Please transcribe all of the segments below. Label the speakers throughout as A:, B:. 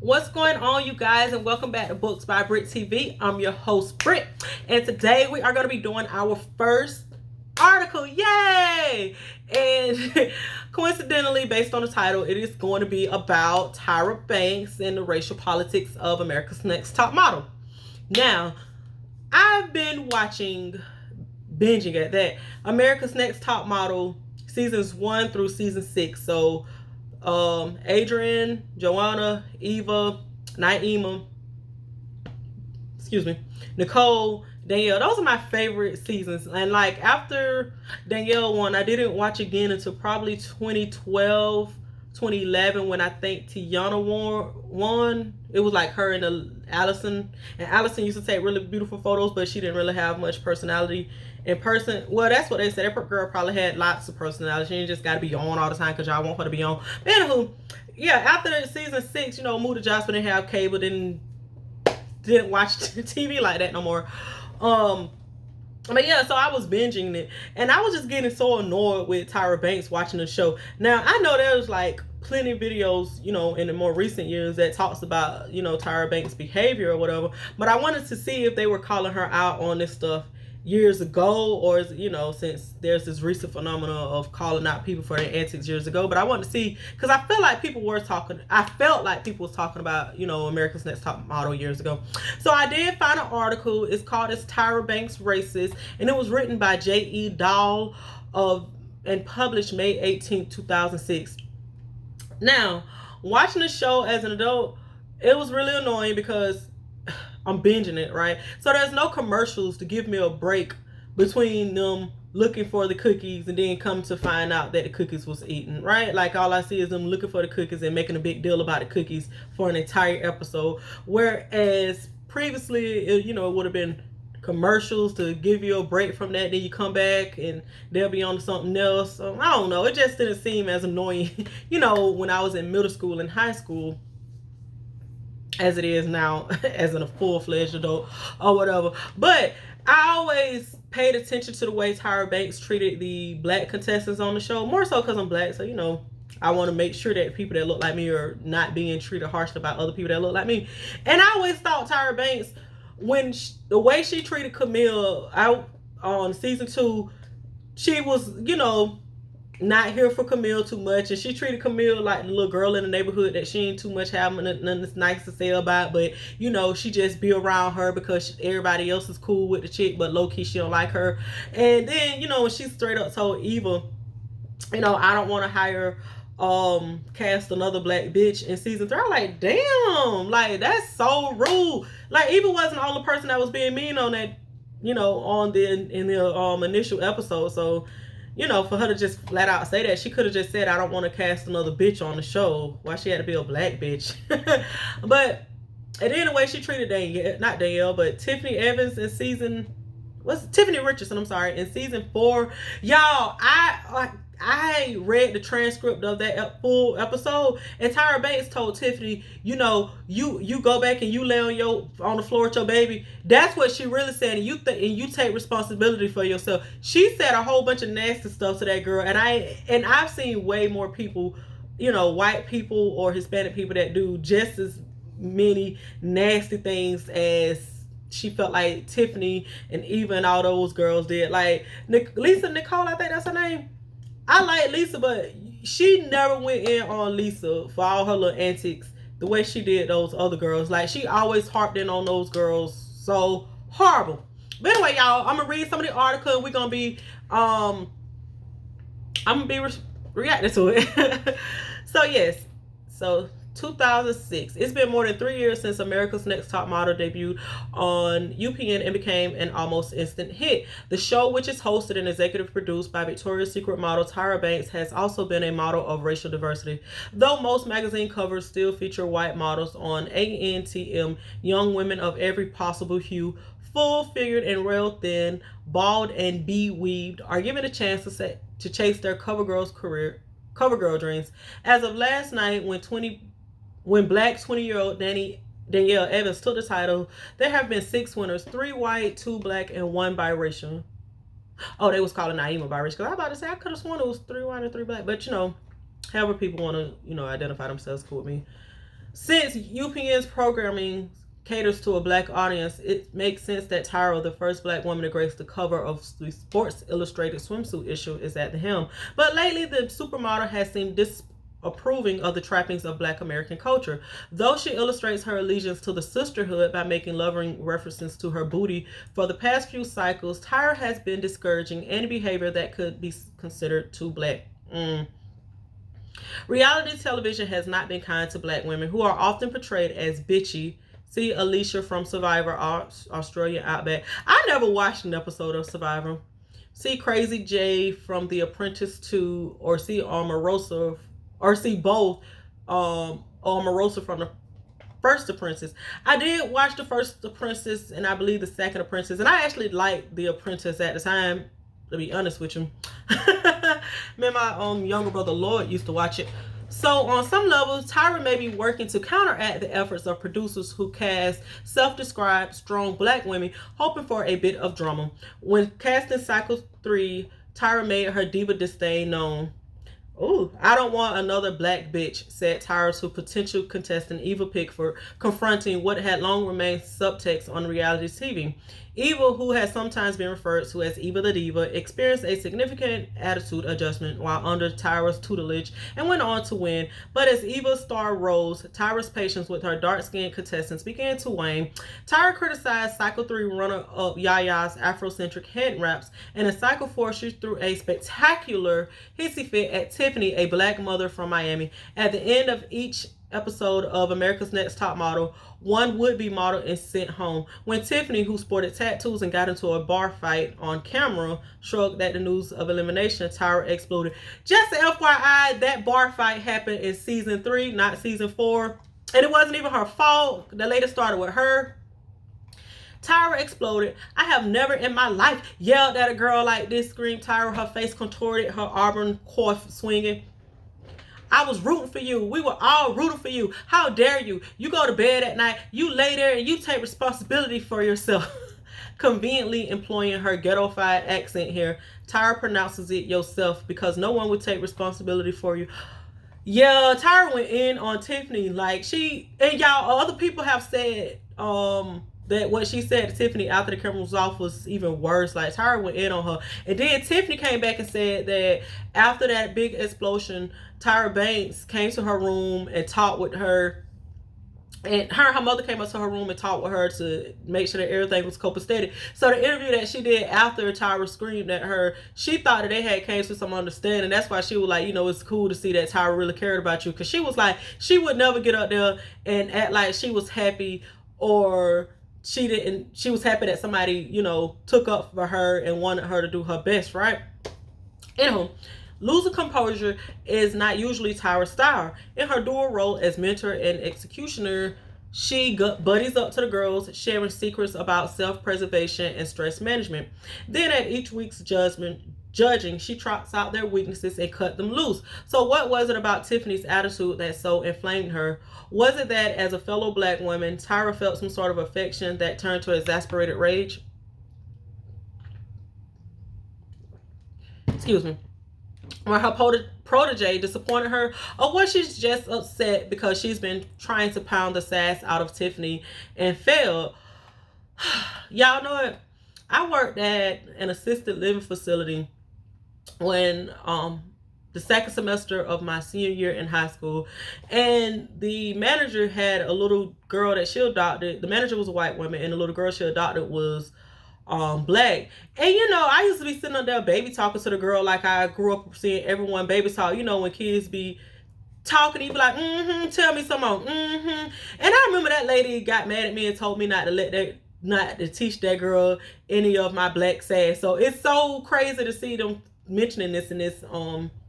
A: What's going on, you guys, and welcome back to Books by Brit TV. I'm your host, Brit, and today we are going to be doing our first article. Yay! And coincidentally, based on the title, it is going to be about Tyra Banks and the racial politics of America's Next Top Model. Now, I've been binging at that, America's Next Top Model seasons 1 through season 6. So Adrienne, Joanna, Eva, Naima, Nicole, Danielle. Those are my favorite seasons. And like after Danielle won, I didn't watch again until probably 2012, 2011 when I think Tiana won. It was like her and Allison. And Allison used to take really beautiful photos, but she didn't really have much personality in person. Well, that's what they said. That girl probably had lots of personality. She ain't just got to be on all the time because y'all want her to be on. But anywho, yeah, after season 6, mood adjustment didn't have cable, didn't watch TV like that no more. But yeah, so I was binging it, and I was just getting so annoyed with Tyra Banks watching the show. Now, I know there's like plenty of videos, in the more recent years that talks about, Tyra Banks' behavior or whatever, but I wanted to see if they were calling her out on this stuff years ago, or since there's this recent phenomenon of calling out people for their antics years ago. But I wanted to see, because I felt like people was talking about America's Next Top Model years ago. So I did find an article. It's called "Is Tyra Banks Racist?" and it was written by J.E. Dahl and published May 18th, 2006. Now, watching the show as an adult, it was really annoying because I'm binging it, right? So there's no commercials to give me a break between them looking for the cookies and then come to find out that the cookies was eaten, right? Like all I see is them looking for the cookies and making a big deal about the cookies for an entire episode. Whereas previously, it would have been commercials to give you a break from that. Then you come back and they'll be on something else. So I don't know. It just didn't seem as annoying, when I was in middle school and high school, as it is now as in a full-fledged adult or whatever. But I always paid attention to the way Tyra Banks treated the black contestants on the show, more so because I'm black. So, I want to make sure that people that look like me are not being treated harshly by other people that look like me. And I always thought Tyra Banks, the way she treated Camille out on season 2, she was, not here for Camille too much, and she treated Camille like the little girl in the neighborhood that she ain't too much having nothing that's nice to say about, but she just be around her because everybody else is cool with the chick, but low-key she don't like her. And then when she straight up told Eva, I don't want to hire cast another black bitch in season 3. I'm like, damn, like that's so rude. Like Eva wasn't the only person that was being mean on that, on the initial episode. So for her to just flat out say that, she could have just said, I don't want to cast another bitch on the show. Why she had to be a black bitch? But and then the way she treated not Danielle, but Tiffany Evans in Tiffany Richardson, I'm sorry, in season 4. Y'all, I read the transcript of that full episode, and Tyra Banks told Tiffany, you go back and you lay on the floor with your baby. That's what she really said, and you take responsibility for yourself. She said a whole bunch of nasty stuff to that girl, and I've seen way more people, white people or Hispanic people that do just as many nasty things as she felt like Tiffany and even all those girls did. Like Lisa Nicole, I think that's her name. I like Lisa, but she never went in on Lisa for all her little antics the way she did those other girls. Like, she always harped in on those girls so horrible. But anyway, y'all, I'm gonna read some of the article, and we're gonna be reacting to it. So yes, 2006. It's been more than 3 years since America's Next Top Model debuted on UPN and became an almost instant hit. The show, which is hosted and executive produced by Victoria's Secret model Tyra Banks, has also been a model of racial diversity. Though most magazine covers still feature white models, on ANTM, young women of every possible hue, full-figured and rail-thin, bald and bee-weaved, are given a chance to chase their CoverGirl dreams. As of last night, when black 20-year-old Danielle Evans took the title, there have been 6 winners, 3 white, 2 black, and 1 biracial. Oh, they was calling Naima biracial. Because I was about to say, I could have sworn it was 3 white and 3 black. But, however people want to, identify themselves, cool with me. Since UPN's programming caters to a black audience, it makes sense that Tyra, the first black woman to grace the cover of the Sports Illustrated swimsuit issue, is at the helm. But lately, the supermodel has seemed disapproving of the trappings of black American culture. Though she illustrates her allegiance to the sisterhood by making loving references to her booty for the past few cycles, Tyra has been discouraging any behavior that could be considered too black. Reality television has not been kind to black women, who are often portrayed as bitchy. See Alicia from Survivor Australia Outback. I never watched an episode of Survivor. See Crazy J from The Apprentice 2, or see Omarosa, or see both Omarosa from the first Apprentice. I did watch the first Apprentice and I believe the second Apprentice, and I actually liked The Apprentice at the time, to be honest with you. Me and my younger brother Lloyd used to watch it. So on some levels, Tyra may be working to counteract the efforts of producers who cast self-described strong black women, hoping for a bit of drama. When casting Cycle 3, Tyra made her diva disdain known. "Ooh, I don't want another black bitch," said Tyra to potential contestant Eva Pickford, confronting what had long remained subtext on reality TV. Eva, who has sometimes been referred to as Eva the Diva, experienced a significant attitude adjustment while under Tyra's tutelage and went on to win. But as Eva's star rose, Tyra's patience with her dark-skinned contestants began to wane. Tyra criticized Cycle 3 runner-up Yaya's Afrocentric head wraps, and in Cycle 4 she threw a spectacular hissy fit at Tiffany, a black mother from Miami. At the end of each episode of America's Next Top Model, one would-be model is sent home. When Tiffany, who sported tattoos and got into a bar fight on camera, shrugged at the news of elimination, Tyra exploded. Just FYI, that bar fight happened in season 3, not season 4. And it wasn't even her fault. The lady started with her. Tyra exploded. "I have never in my life yelled at a girl like this," screamed Tyra, her face contorted, her auburn coif swinging. "I was rooting for you. We were all rooting for you. How dare you? You go to bed at night, you lay there, and you take responsibility for yourself." Conveniently employing her ghettofied accent here, Tyra pronounces it yourself because no one would take responsibility for you. Yeah, Tyra went in on Tiffany. Like, she, and y'all, other people have said that what she said to Tiffany after the camera was off was even worse. Like, Tyra went in on her. And then Tiffany came back and said that after that big explosion, Tyra Banks came to her room and talked with her. And her mother came up to her room and talked with her to make sure that everything was copacetic. So the interview that she did after Tyra screamed at her, she thought that they had came to some understanding. That's why she was like, it's cool to see that Tyra really cared about you. Because she was like, she would never get up there and act like she was happy, or she didn't. She was happy that somebody, took up for her and wanted her to do her best, right? Anywho, losing composure is not usually Tyra's style. In her dual role as mentor and executioner, she buddies up to the girls, sharing secrets about self-preservation and stress management. Then at each week's judging, she trots out their weaknesses and cut them loose. So what was it about Tiffany's attitude that so inflamed her? Was it that as a fellow black woman, Tyra felt some sort of affection that turned to exasperated rage? Excuse me. When her protege disappointed her, or was she just upset because she's been trying to pound the sass out of Tiffany and failed? Y'all know it. I worked at an assisted living facility when the second semester of my senior year in high school, and the manager had a little girl that she adopted. The manager was a white woman, and the little girl she adopted was black. And I used to be sitting up there baby talking to the girl like I grew up seeing everyone baby talk. When kids be talking, you be like, tell me some more, And I remember that lady got mad at me and told me not to teach that girl any of my black sass. So it's so crazy to see them mentioning this in this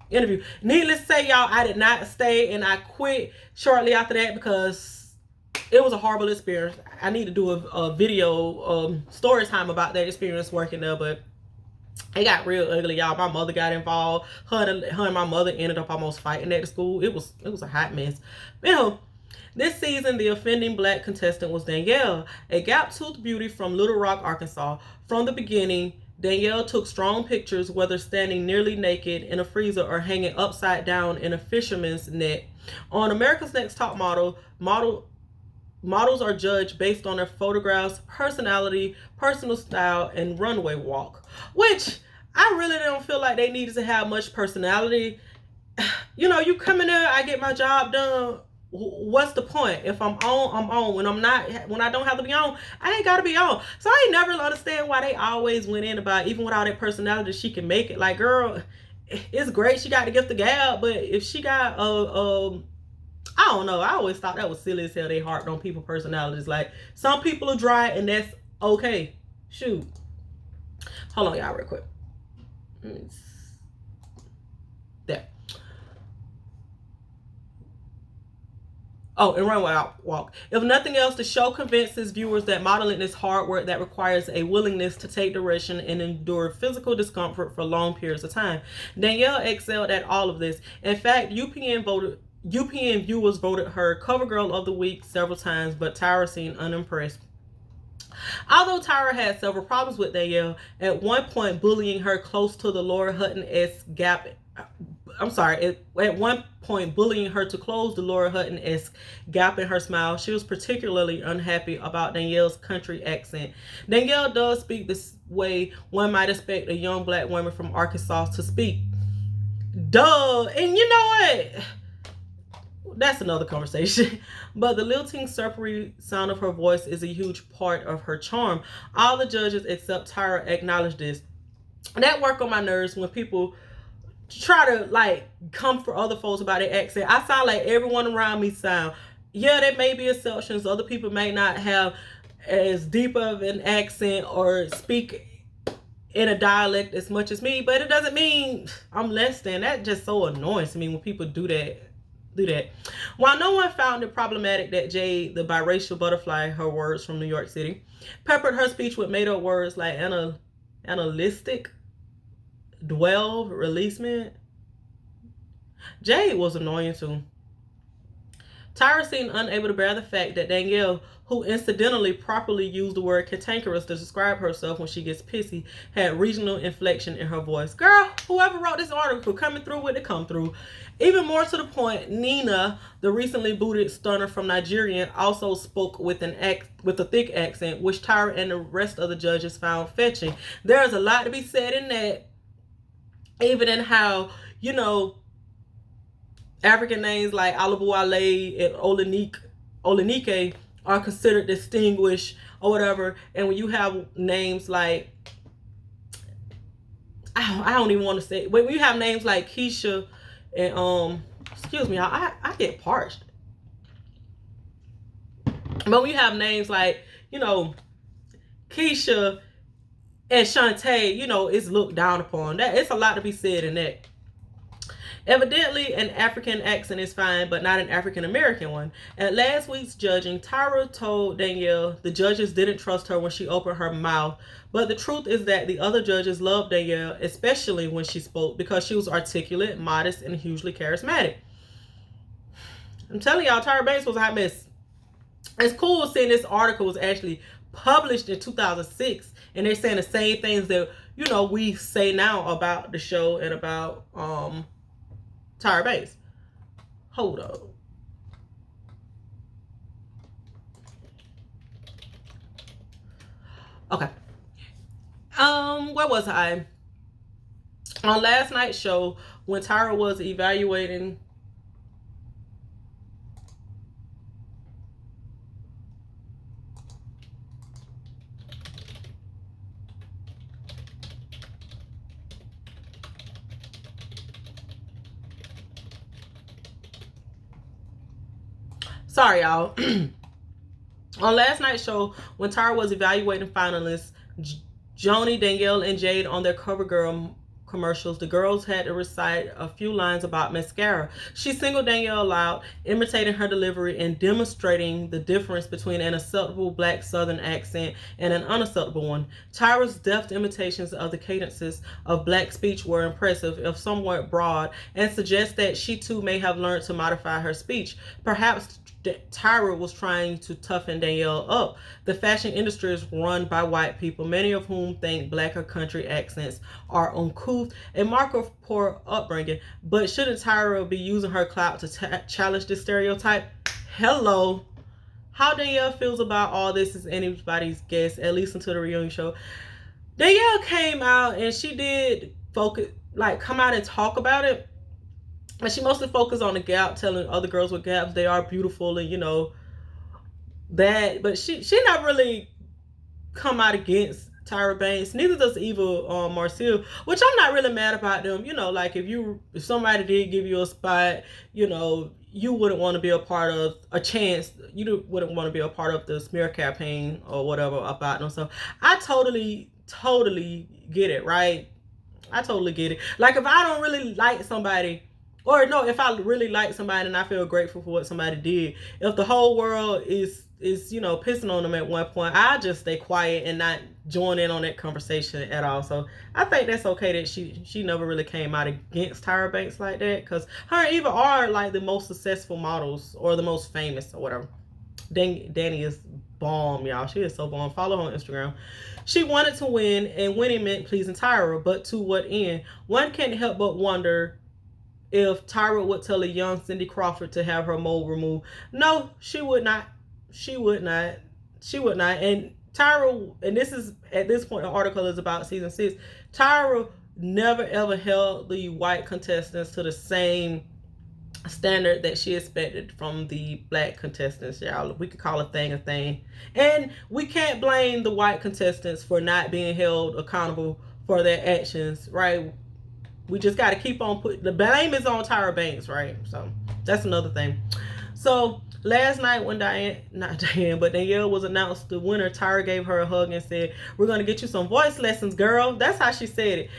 A: interview. Needless to say, y'all, I did not stay, and I quit shortly after that because it was a horrible experience. I need to do a video story time about that experience working there, but it got real ugly, y'all. My mother got involved. Her and my mother ended up almost fighting at the school. It was a hot mess. This season, the offending black contestant was Danielle, a gap-toothed beauty from Little Rock, Arkansas. From the beginning, Danielle took strong pictures, whether standing nearly naked in a freezer or hanging upside down in a fisherman's net. On America's Next Top models are judged based on their photographs, personality, personal style, and runway walk. Which I really don't feel like they needed to have much personality. You know, you come in there, I get my job done. What's the point? If I'm on, I'm on. When I don't have to be on, I ain't gotta be on. So I ain't never understand why they always went in about, even without that personality, she can make it. Like, girl, it's great she got the gift of gab, but if she got I don't know. I always thought that was silly as hell. They harped on people personalities. Like, some people are dry and that's okay. Shoot. Hold on, y'all, real quick. There. Oh, and runway walk. If nothing else, the show convinces viewers that modeling is hard work that requires a willingness to take direction and endure physical discomfort for long periods of time. Danielle excelled at all of this. In fact, UPN viewers voted her Cover Girl of the Week several times, but Tyra seemed unimpressed. Although Tyra had several problems with Danielle, at one point bullying her close to the Laura Hutton-esque gap. At one point bullying her to close the Laura Hutton-esque gap in her smile, she was particularly unhappy about Danielle's country accent. Danielle does speak this way one might expect a young black woman from Arkansas to speak. Duh. And you know what? That's another conversation. But the lilting, surpery sound of her voice is a huge part of her charm. All the judges except Tyra acknowledge this. And that work on my nerves when people try to like come for other folks about their accent. I sound like everyone around me sound. Yeah, there may be exceptions. Other people may not have as deep of an accent or speak in a dialect as much as me, but it doesn't mean I'm less than. That just so annoying to me when people do that. While no one found it problematic that Jade, the biracial butterfly, her words from New York City, peppered her speech with made-up words like analytic, dwell, releasement, Jade was annoying too. Tyra seemed unable to bear the fact that Danielle, who incidentally properly used the word cantankerous to describe herself when she gets pissy, had regional inflection in her voice. Girl, whoever wrote this article, coming through with the come through. Even more to the point, Nina, the recently booted stunner from Nigeria, also spoke with a thick accent, which Tyra and the rest of the judges found fetching. There's a lot to be said in that, even in how, you know, African names like Alabuale and Olenike are considered distinguished or whatever. And when you have names like, I don't even want to say, when you have names like Keisha and, excuse me, I get parched. But when you have names like, you know, Keisha and Shantae, you know, it's looked down upon. That it's a lot to be said in that. Evidently, an African accent is fine, but not an African American one. At last week's judging, Tyra told Danielle the judges didn't trust her when she opened her mouth. But the truth is that the other judges loved Danielle, especially when she spoke, because she was articulate, modest, and hugely charismatic. I'm telling y'all, Tyra Banks was a hot mess. It's cool seeing this article was actually published in 2006, and they're saying the same things that, you know, we say now about the show and about Tyra Banks. Hold up. Okay. Where was I? On last night's show, when Tyra was evaluating sorry, y'all. On last night's show, when Tyra was evaluating finalists, Joni, Danielle, and Jade on their Cover commercials, the girls had to recite a few lines about mascara. She singled Danielle out, imitating her delivery and demonstrating the difference between an acceptable black southern accent and an unacceptable one. Tyra's deft imitations of the cadences of black speech were impressive, if somewhat broad, and suggest that she too may have learned to modify her speech. Perhaps Tyra was trying to toughen Danielle up. The fashion industry is run by white people, many of whom think black or country accents are uncouth, a mark of poor upbringing. But shouldn't Tyra be using her clout to challenge this stereotype? Hello. How Danielle feels about all this is anybody's guess, at least until the reunion show. Danielle came out and she did come out and talk about it. And she mostly focused on the Gap, telling other girls with Gaps they are beautiful and that. But she not really come out against Tyra Banks. Neither does Eva Marcille, which I'm not really mad about them. Like if somebody did give you a spot, you wouldn't want to be a part of a chance. You wouldn't want to be a part of the smear campaign or whatever about them. So I totally get it, right? I totally get it. Like if I don't really like somebody, or no, if I really like somebody and I feel grateful for what somebody did, if the whole world is pissing on them at one point, I just stay quiet and not join in on that conversation at all. So I think that's okay that she never really came out against Tyra Banks like that, because her and Eva are like the most successful models or the most famous or whatever. Danny is bomb, y'all. She is so bomb. Follow her on Instagram. She wanted to win, and winning meant pleasing Tyra, but to what end? One can't help but wonder if Tyra would tell a young Cindy Crawford to have her mole removed. No, she would not. She would not. And Tyra, and this is, at this point, the article is about season 6. Tyra never ever held the white contestants to the same standard that she expected from the black contestants, y'all. We could call a thing. And we can't blame the white contestants for not being held accountable for their actions, right? We just got to keep on putting the blame is on Tyra Banks, right? So that's another thing. So last night when Danielle was announced the winner, Tyra gave her a hug and said, "We're going to get you some voice lessons, girl." That's how she said it.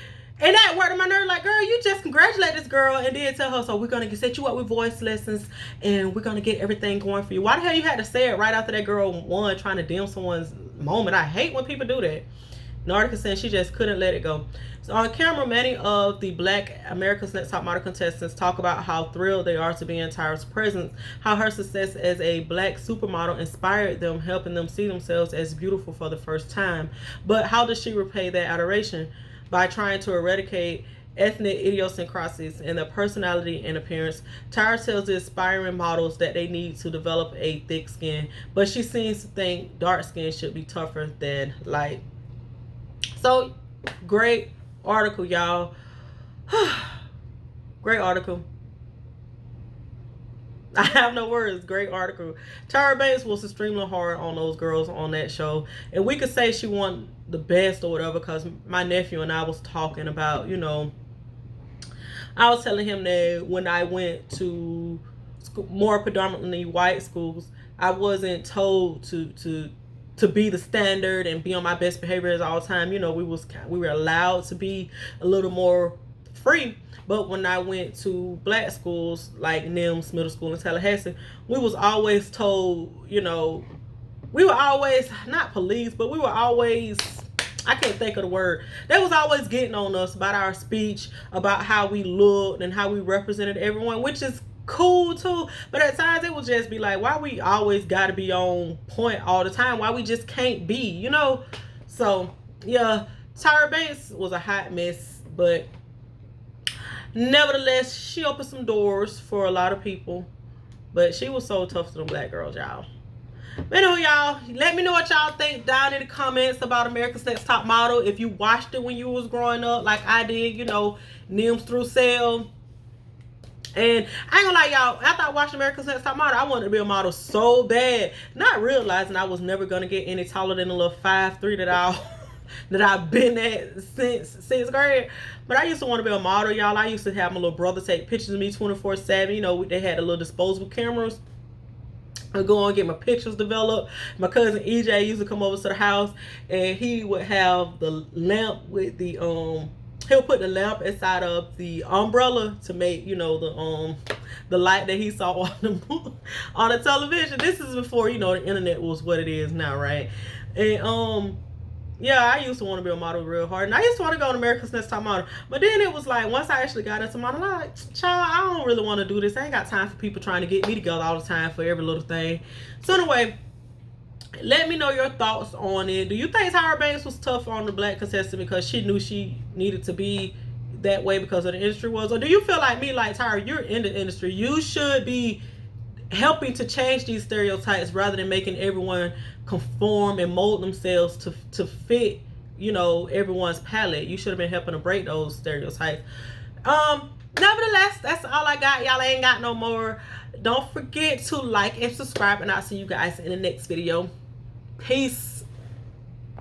A: And that worked on my nerve. Like, girl, you just congratulate this girl and then tell her, so we're going to set you up with voice lessons and we're going to get everything going for you. Why the hell you had to say it right after that girl won, trying to dim someone's moment? I hate when people do that. The article said she just couldn't let it go. So on camera, many of the black America's Next Top Model contestants talk about how thrilled they are to be in Tyra's presence, how her success as a black supermodel inspired them, helping them see themselves as beautiful for the first time. But how does she repay that adoration? By trying to eradicate ethnic idiosyncrasies in their personality and appearance. Tyra tells the aspiring models that they need to develop a thick skin, but she seems to think dark skin should be tougher than light. So, great article, y'all. Great article. I have no words. Great article. Tyra Banks was extremely hard on those girls on that show. And we could say she won the best or whatever, because my nephew and I was talking about, I was telling him that when I went to more predominantly white schools, I wasn't told to be the standard and be on my best behavior all the time. We were allowed to be a little more free. But when I went to black schools like NIMS Middle School in Tallahassee, we was always told, we were always not police, but we were always, I can't think of the word. They was always getting on us about our speech, about how we looked and how we represented everyone, which is cool too. But at times it would just be like, why we always got to be on point all the time? Why we just can't be, So yeah, Tyra Banks was a hot mess, but nevertheless, she opened some doors for a lot of people. But she was so tough to the black girls, y'all. But anyway, y'all, let me know what y'all think down in the comments about America's Next Top Model. If you watched it when you was growing up like I did, NIMS through Cell. And I ain't gonna lie, y'all, after I watched America's Next Top Model, I wanted to be a model so bad, not realizing I was never gonna get any taller than a little 5'3" that I've been at since 6th grade. But I used to want to be a model, y'all. I used to have my little brother take pictures of me 24/7. They had the little disposable cameras. I'd go and get my pictures developed. My cousin EJ used to come over to the house, and he would have the lamp with the he'll put the lamp inside of the umbrella to make, you know, the light that he saw on the television. This is before, you know, the internet was what it is now, right? And yeah, I used to want to be a model real hard, and I used to want to go on America's Next Top Model. But then it was like, once I actually got into modeling, I'm like, child, I don't really want to do this. I ain't got time for people trying to get me together all the time for every little thing. So anyway, let me know your thoughts on it. Do you think Tyra Banks was tough on the black contestant because she knew she needed to be that way because of the industry was? Or do you feel like me, like, Tyra, you're in the industry, you should be helping to change these stereotypes rather than making everyone conform and mold themselves to fit, you know, everyone's palette? You should have been helping to break those stereotypes. Nevertheless, that's all I got. Y'all ain't got no more. Don't forget to like and subscribe, and I'll see you guys in the next video. Peace.